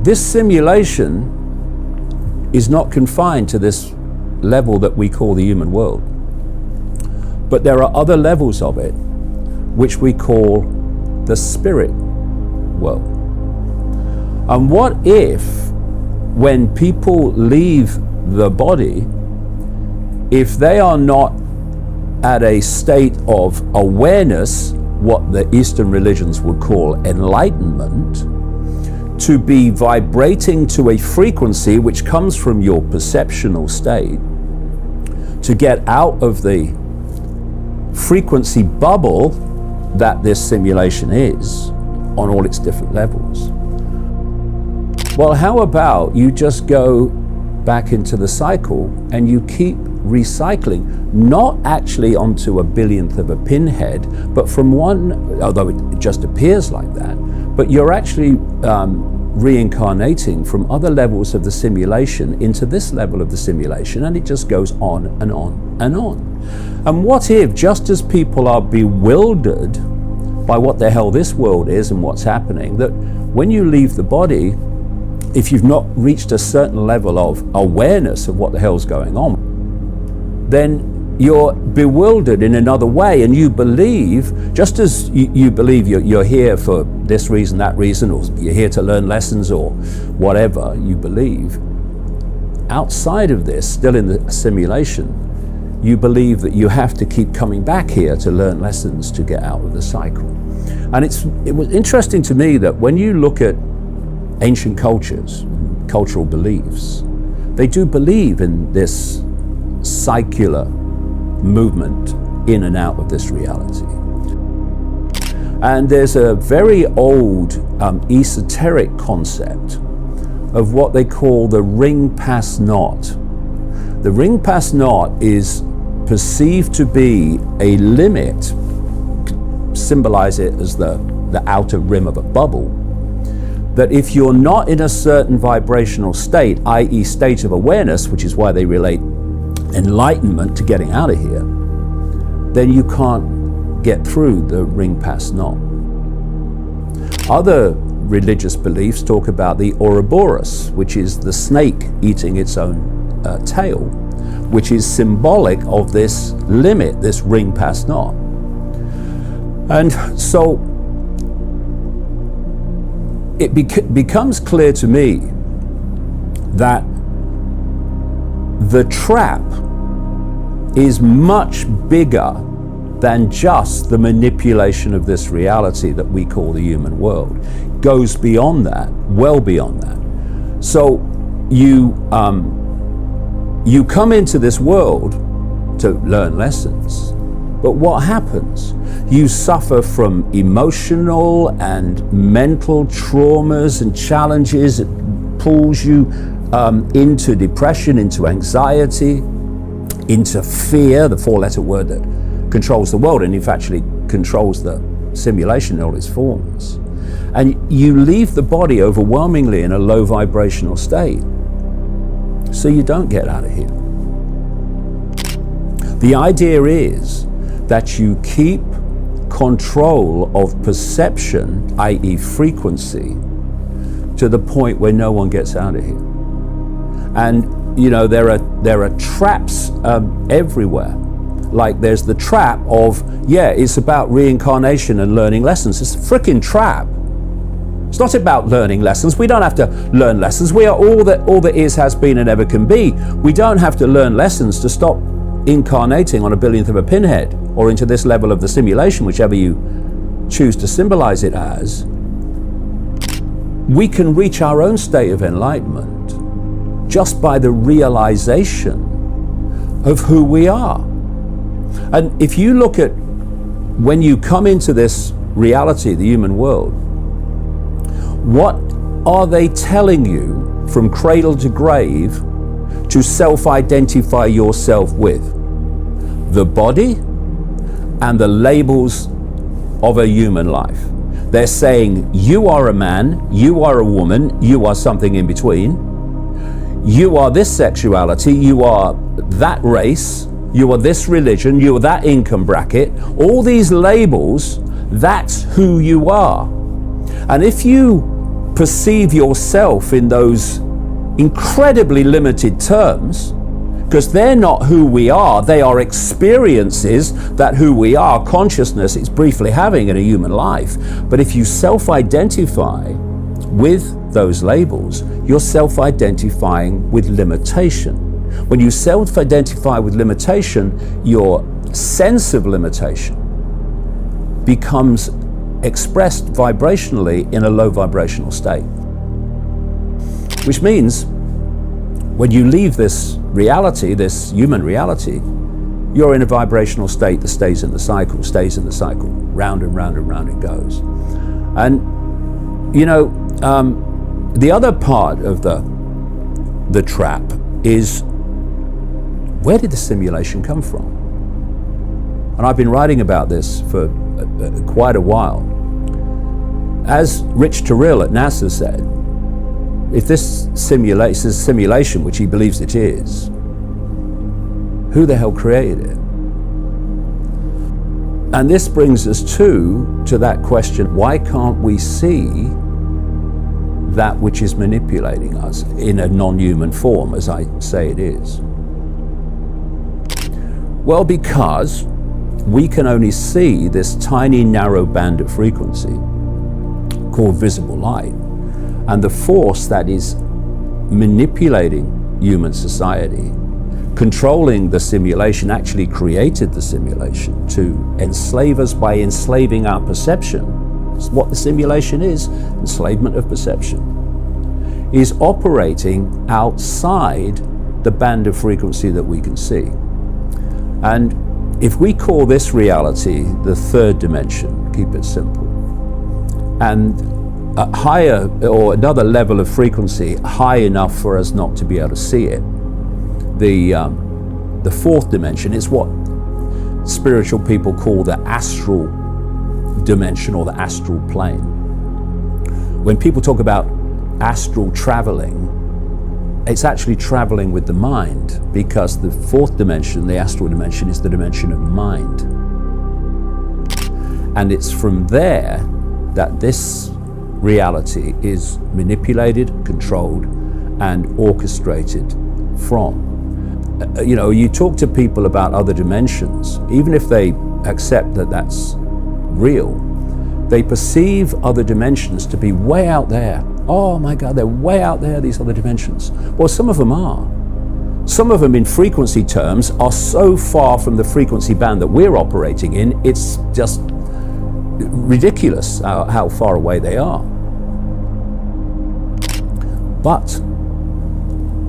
this simulation is not confined to this level that we call the human world, but there are other levels of it which we call the spirit world. And what if, when people leave the body, if they are not at a state of awareness, what the Eastern religions would call enlightenment, to be vibrating to a frequency which comes from your perceptual state, to get out of the frequency bubble that this simulation is on all its different levels. Well, how about you just go back into the cycle and you keep recycling, not actually onto a billionth of a pinhead, but from one, although it just appears like that, but you're actually reincarnating from other levels of the simulation into this level of the simulation, and it just goes on and on and on. And what if, just as people are bewildered by what the hell this world is and what's happening, that when you leave the body, if you've not reached a certain level of awareness of what the hell's going on, then you're bewildered in another way, and you believe, just as you believe you're here for this reason, that reason, or you're here to learn lessons, or whatever you believe, outside of this, still in the simulation, you believe that you have to keep coming back here to learn lessons to get out of the cycle. And it was interesting to me that when you look at ancient cultures, cultural beliefs, they do believe in this cycler movement in and out of this reality. And there's a very old esoteric concept of what they call the ring pass knot. The ring pass knot is perceived to be a limit, symbolize it as the outer rim of a bubble, that if you're not in a certain vibrational state, i.e. state of awareness, which is why they relate enlightenment to getting out of here, then you can't get through the ring pass knot. Other religious beliefs talk about the Ouroboros, which is the snake eating its own tail, which is symbolic of this limit, this ring pass knot. And so it becomes clear to me that the trap is much bigger than just the manipulation of this reality that we call the human world. It goes beyond that, well beyond that. So you come into this world to learn lessons, but what happens? You suffer from emotional and mental traumas and challenges. It pulls you into depression, into anxiety, into fear, the four-letter word that controls the world and if actually controls the simulation in all its forms. And you leave the body overwhelmingly in a low vibrational state, so you don't get out of here. The idea is that you keep control of perception, i.e. frequency, to the point where no one gets out of here. And you know, there are traps everywhere. Like there's the trap of, yeah, it's about reincarnation and learning lessons. It's a freaking trap. It's not about learning lessons. We don't have to learn lessons. We are all that is, has been, and ever can be. We don't have to learn lessons to stop incarnating on a billionth of a pinhead or into this level of the simulation, whichever you choose to symbolize it as. We can reach our own state of enlightenment just by the realization of who we are. And if you look at when you come into this reality, the human world, what are they telling you from cradle to grave to self-identify yourself with? The body and the labels of a human life. They're saying you are a man, you are a woman, you are something in between, you are this sexuality, you are that race, you are this religion, you are that income bracket. All these labels, that's who you are. And if you perceive yourself in those incredibly limited terms, because they're not who we are, they are experiences that who we are, consciousness, is briefly having in a human life. But if you self-identify with those labels, you're self-identifying with limitation. When you self-identify with limitation, your sense of limitation becomes expressed vibrationally in a low vibrational state. Which means when you leave this reality, this human reality, you're in a vibrational state that stays in the cycle, round and round and round it goes. And you know, the other part of the trap is, where did the simulation come from? And I've been writing about this for quite a while. As Rich Terrell at NASA said, if this simulation, which he believes it is, who the hell created it? And this brings us to that question, why can't we see that which is manipulating us in a non-human form, as I say it is? Well, because we can only see this tiny narrow band of frequency called visible light, and the force that is manipulating human society, controlling the simulation, actually created the simulation to enslave us by enslaving our perception. It's what the simulation is, enslavement of perception, is operating outside the band of frequency that we can see. And if we call this reality the third dimension, keep it simple, and a higher or another level of frequency high enough for us not to be able to see it, the fourth dimension is what spiritual people call the astral dimension or the astral plane. When people talk about astral traveling, it's actually traveling with the mind, because the fourth dimension, the astral dimension, is the dimension of mind. And it's from there that this reality is manipulated, controlled, and orchestrated from. You know, you talk to people about other dimensions, even if they accept that that's real, they perceive other dimensions to be way out there. Oh my God, they're way out there, these other dimensions. Well, some of them are. Some of them in frequency terms are so far from the frequency band that we're operating in, it's just ridiculous how far away they are. But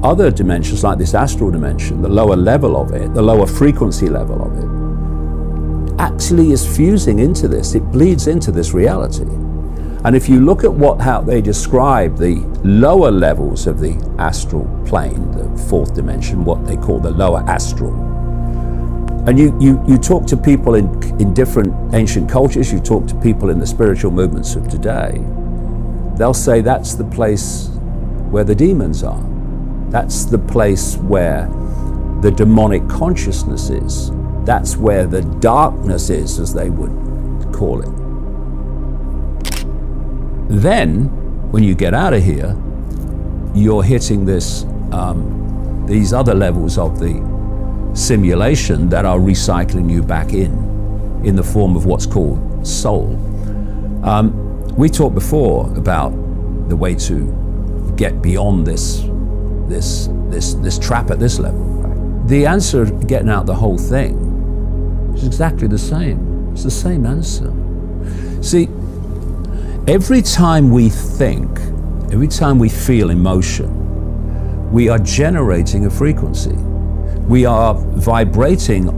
other dimensions, like this astral dimension, the lower level of it, the lower frequency level of it, actually is fusing into this. It bleeds into this reality. And if you look at how they describe the lower levels of the astral plane, the fourth dimension, what they call the lower astral, and you talk to people in different ancient cultures, you talk to people in the spiritual movements of today, they'll say that's the place where the demons are. That's the place where the demonic consciousness is. That's where the darkness is, as they would call it. Then, when you get out of here, you're hitting these other levels of the simulation that are recycling you back in the form of what's called soul. We talked before about the way to get beyond this trap at this level. The answer of getting out the whole thing is exactly the same. It's the same answer. See, every time we think, every time we feel emotion, we are generating a frequency. We are vibrating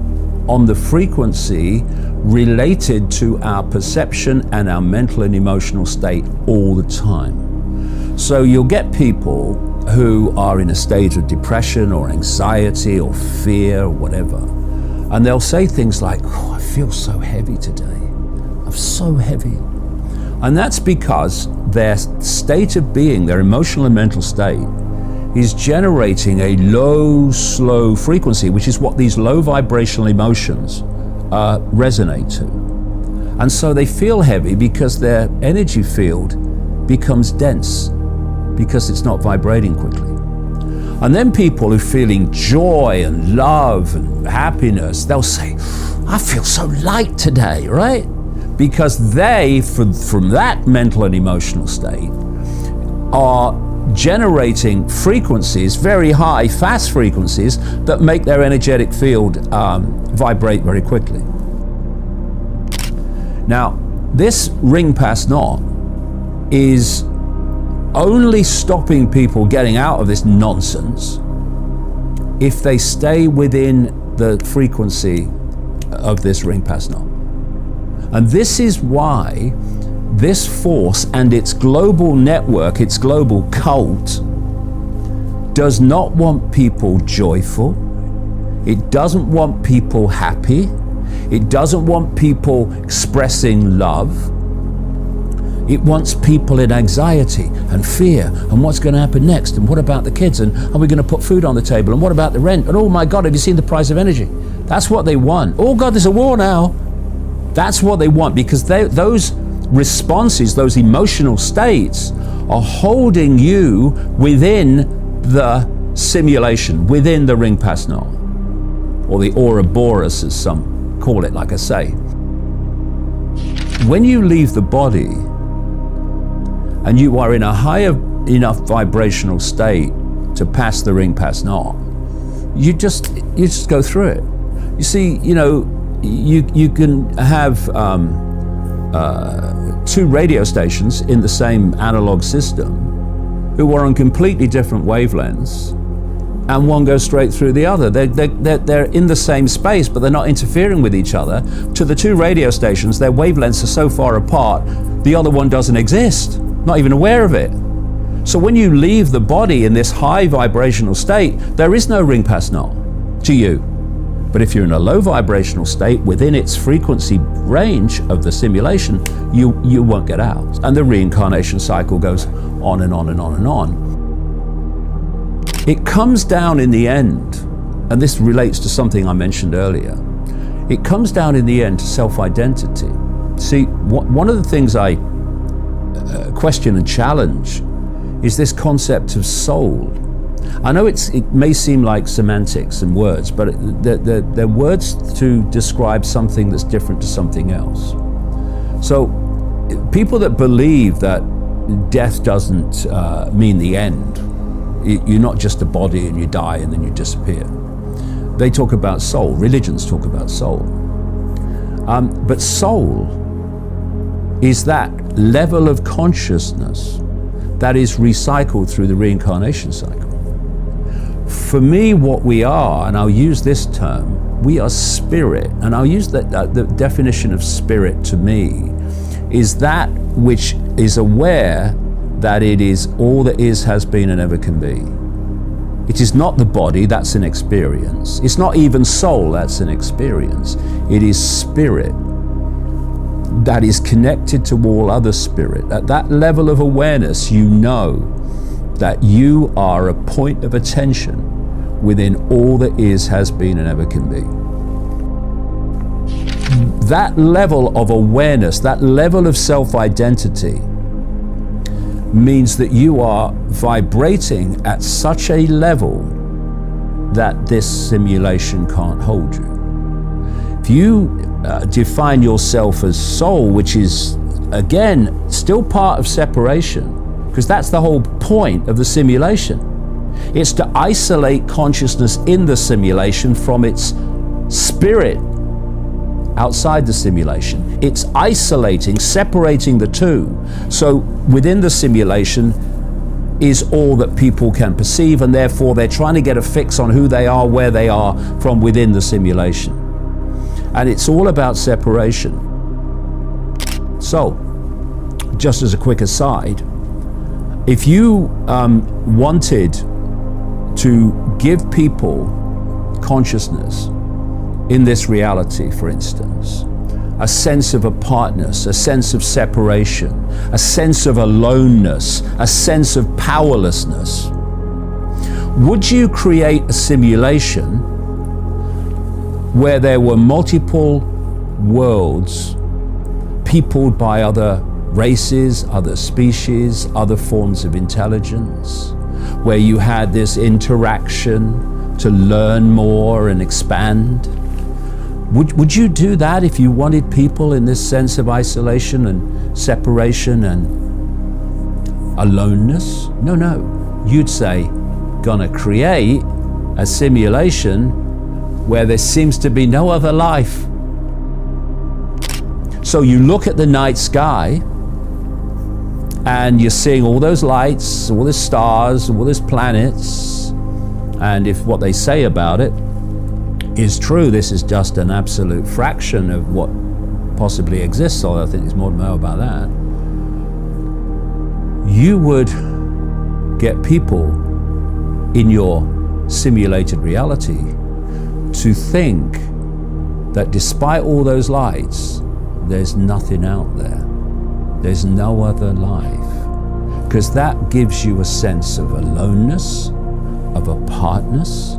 on the frequency related to our perception and our mental and emotional state all the time. So you'll get people who are in a state of depression or anxiety or fear or whatever, and they'll say things like, oh, I feel so heavy today. I'm so heavy. And that's because their state of being, their emotional and mental state, is generating a low, slow frequency, which is what these low vibrational emotions resonate to. And so they feel heavy because their energy field becomes dense because it's not vibrating quickly. And then people who are feeling joy and love and happiness, they'll say, I feel so light today, right? Because they, from that mental and emotional state, are generating frequencies, very high, fast frequencies, that make their energetic field vibrate very quickly. Now, this ring pass knot is only stopping people getting out of this nonsense if they stay within the frequency of this ring pass knot. And this is why this force and its global network, its global cult, does not want people joyful. It doesn't want people happy. It doesn't want people expressing love. It wants people in anxiety and fear and what's going to happen next, and what about the kids, and are we going to put food on the table, and what about the rent, and oh my God, have you seen the price of energy? That's what they want. Oh God, there's a war now. That's what they want, because those responses, those emotional states, are holding you within the simulation, within the ring pass knot, or the Ouroboros as some call it, like I say. When you leave the body and you are in a high enough vibrational state to pass the ring pass knot, you just go through it. You see, you can have two radio stations in the same analog system who are on completely different wavelengths, and one goes straight through the other. They're in the same space, but they're not interfering with each other. To the two radio stations, their wavelengths are so far apart, the other one doesn't exist, not even aware of it. So when you leave the body in this high vibrational state, there is no ring pass knot to you. But if you're in a low vibrational state within its frequency range of the simulation, you won't get out. And the reincarnation cycle goes on and on and on and on. It comes down in the end, and this relates to something I mentioned earlier, it comes down in the end to self-identity. See, one of the things I question and challenge is this concept of soul. I know it may seem like semantics and words, but they're words to describe something that's different to something else. So people that believe that death doesn't mean the end, you're not just a body and you die and then you disappear. They talk about soul. Religions talk about soul. But soul is that level of consciousness that is recycled through the reincarnation cycle. For me, what we are, and I'll use this term, we are spirit, and I'll use the definition of spirit to me is that which is aware that it is all that is, has been, and ever can be. It is not the body, that's an experience. It's not even soul, that's an experience. It is spirit that is connected to all other spirit. At that level of awareness, you know that you are a point of attention within all that is, has been, and ever can be. That level of awareness, that level of self-identity, means that you are vibrating at such a level that this simulation can't hold you. If you define yourself as soul, which is, again, still part of separation, because that's the whole point of the simulation. It's to isolate consciousness in the simulation from its spirit outside the simulation. It's isolating, separating the two. So within the simulation is all that people can perceive, and therefore they're trying to get a fix on who they are, where they are from within the simulation. And it's all about separation. So, just as a quick aside, if you wanted to give people consciousness in this reality, for instance, a sense of apartness, a sense of separation, a sense of aloneness, a sense of powerlessness, would you create a simulation where there were multiple worlds peopled by other races, other species, other forms of intelligence, where you had this interaction to learn more and expand. Would you do that if you wanted people in this sense of isolation and separation and aloneness? No. You'd say, gonna create a simulation where there seems to be no other life. So you look at the night sky and you're seeing all those lights, all these stars, all these planets, and if what they say about it is true, this is just an absolute fraction of what possibly exists, although I think there's more to know about that. You would get people in your simulated reality to think that despite all those lights, there's nothing out there. There's no other life. Because that gives you a sense of aloneness, of apartness,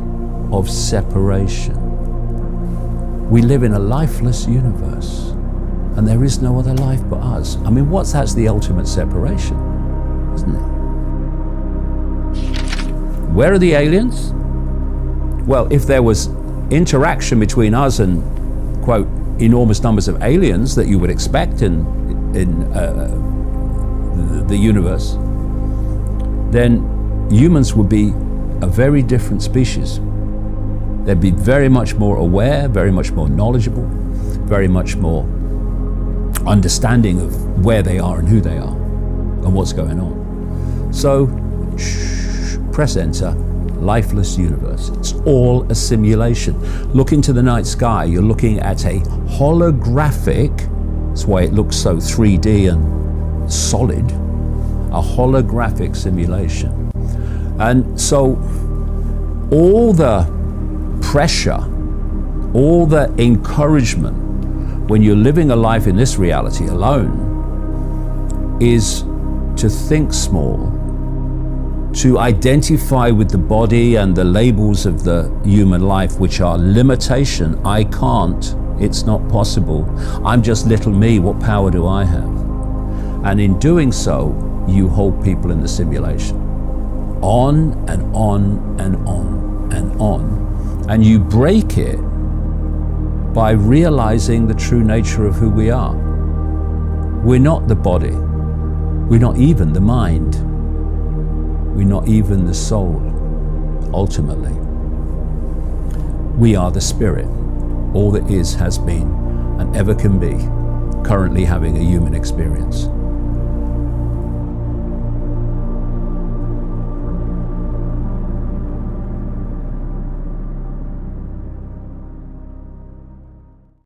of separation. We live in a lifeless universe, and there is no other life but us. I mean, that's the ultimate separation, isn't it? Where are the aliens? Well, if there was interaction between us and, quote, enormous numbers of aliens that you would expect in the universe, then humans would be a very different species. They'd be very much more aware, very much more knowledgeable, very much more understanding of where they are and who they are and what's going on. So, press enter, lifeless universe. It's all a simulation. Looking to the night sky, you're looking at a holographic, that's why it looks so 3D and solid, a holographic simulation. And so all the pressure, all the encouragement when you're living a life in this reality alone is to think small, to identify with the body and the labels of the human life, which are limitation. I can't, it's not possible. I'm just little me, what power do I have? And in doing so, you hold people in the simulation. On and on and on and on. And you break it by realizing the true nature of who we are. We're not the body. We're not even the mind. We're not even the soul, ultimately. We are the spirit. All that is, has been, and ever can be, currently having a human experience.